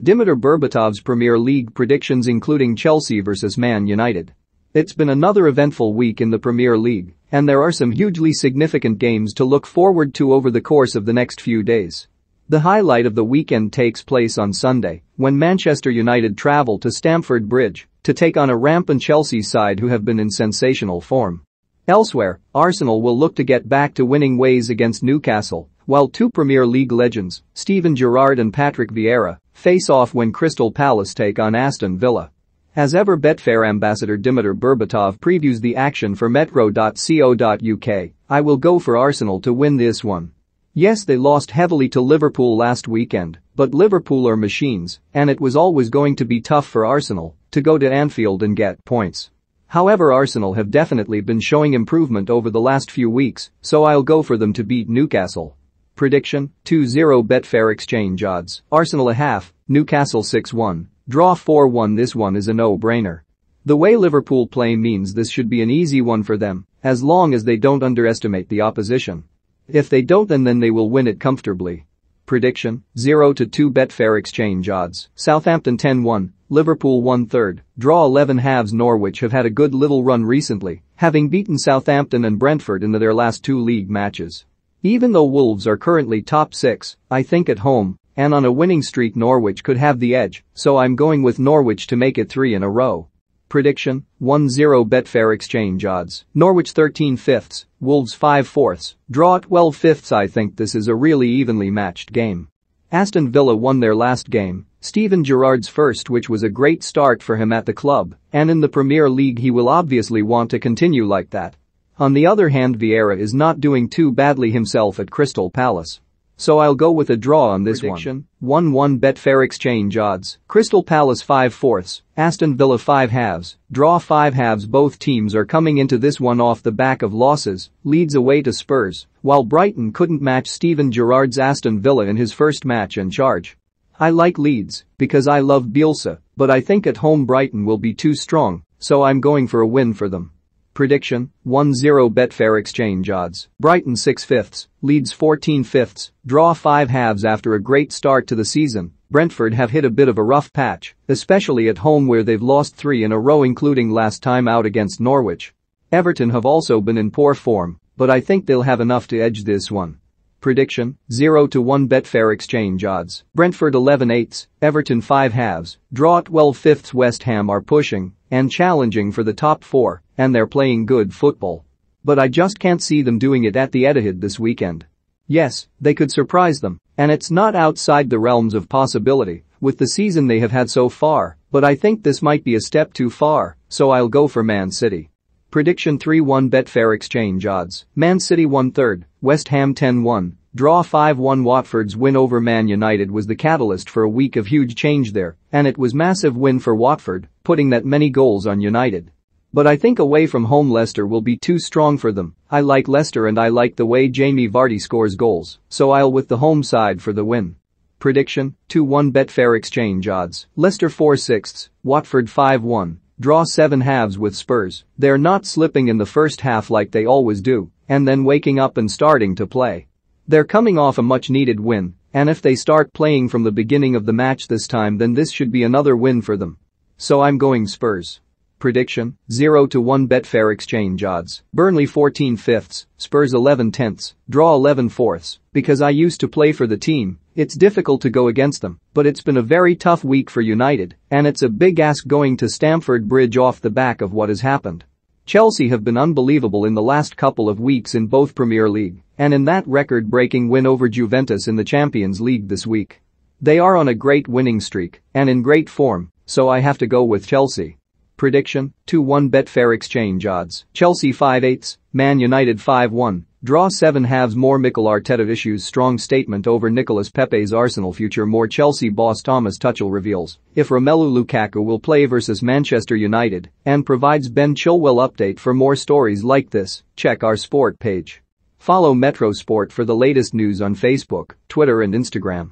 Dimitar Berbatov's Premier League predictions including Chelsea vs Man United. It's been another eventful week in the Premier League, and there are some hugely significant games to look forward to over the course of the next few days. The highlight of the weekend takes place on Sunday, when Manchester United travel to Stamford Bridge to take on a rampant Chelsea side who have been in sensational form. Elsewhere, Arsenal will look to get back to winning ways against Newcastle, while two Premier League legends, Steven Gerrard and Patrick Vieira, face off when Crystal Palace take on Aston Villa. As ever, Betfair ambassador Dimitar Berbatov previews the action for metro.co.uk. I will go for Arsenal to win this one. Yes, they lost heavily to Liverpool last weekend, but Liverpool are machines, and it was always going to be tough for Arsenal to go to Anfield and get points. However, Arsenal have definitely been showing improvement over the last few weeks, so I'll go for them to beat Newcastle. Prediction: 2-0 Betfair exchange odds, Arsenal a half, Newcastle 6-1, draw 4-1. This one is a no-brainer. The way Liverpool play means this should be an easy one for them, as long as they don't underestimate the opposition. If they don't, then they will win it comfortably. Prediction: 0-2 Betfair exchange odds, Southampton 10-1, Liverpool 1/3, draw 11 halves. Norwich have had a good little run recently, having beaten Southampton and Brentford in their last two league matches. Even though Wolves are currently top 6, I think at home and on a winning streak Norwich could have the edge, so I'm going with Norwich to make it 3 in a row. Prediction: 1-0 Betfair exchange odds, Norwich 13/5, Wolves 5/4, draw 12/5. I think this is a really evenly matched game. Aston Villa won their last game, Steven Gerrard's first, which was a great start for him at the club, and in the Premier League he will obviously want to continue like that. On the other hand, Vieira is not doing too badly himself at Crystal Palace. So I'll go with a draw on this one. 1-1 Betfair exchange odds, Crystal Palace 5/4, Aston Villa 5 halves, draw 5 halves. Both teams are coming into this one off the back of losses, Leeds away to Spurs, while Brighton couldn't match Steven Gerrard's Aston Villa in his first match in charge. I like Leeds because I love Bielsa, but I think at home Brighton will be too strong, so I'm going for a win for them. Prediction: 1-0 Betfair exchange odds, Brighton 6/5, Leeds 14/5, draw 5 halves. After a great start to the season, Brentford have hit a bit of a rough patch, especially at home where they've lost 3 in a row including last time out against Norwich. Everton have also been in poor form, but I think they'll have enough to edge this one. Prediction: 0-1 Betfair exchange odds, Brentford 11/8, Everton 5 halves, draw 12/5. West Ham are pushing and challenging for the top 4, and they're playing good football. But I just can't see them doing it at the Etihad this weekend. Yes, they could surprise them, and it's not outside the realms of possibility with the season they have had so far, but I think this might be a step too far, so I'll go for Man City. Prediction: 3-1 Betfair exchange odds, Man City 1/3, West Ham 10-1, draw 5-1. Watford's win over Man United was the catalyst for a week of huge change there, and it was massive win for Watford, putting that many goals on United. But I think away from home Leicester will be too strong for them. I like Leicester and I like the way Jamie Vardy scores goals, so I'll with the home side for the win. Prediction: 2-1 Betfair exchange odds, Leicester 4/6, Watford 5-1, draw 7 halves with Spurs. They're not slipping in the first half like they always do, and then waking up and starting to play. They're coming off a much-needed win, and if they start playing from the beginning of the match this time, then this should be another win for them. So I'm going Spurs. Prediction: 0-1 Betfair exchange odds, Burnley 14/5, Spurs 11/10, draw 11/4. Because I used to play for the team, it's difficult to go against them, but it's been a very tough week for United, and it's a big ask going to Stamford Bridge off the back of what has happened. Chelsea have been unbelievable in the last couple of weeks in both Premier League, and in that record-breaking win over Juventus in the Champions League this week. They are on a great winning streak and in great form, so I have to go with Chelsea. Prediction: 2-1 Betfair exchange odds, Chelsea 5/8, Man United 5-1, draw 7 halves. More Mikel Arteta issues strong statement over Nicolas Pepe's Arsenal future. More Chelsea boss Thomas Tuchel reveals if Romelu Lukaku will play versus Manchester United and provides Ben Chilwell update. For more stories like this, check our sport page. Follow Metro Sport for the latest news on Facebook, Twitter and Instagram.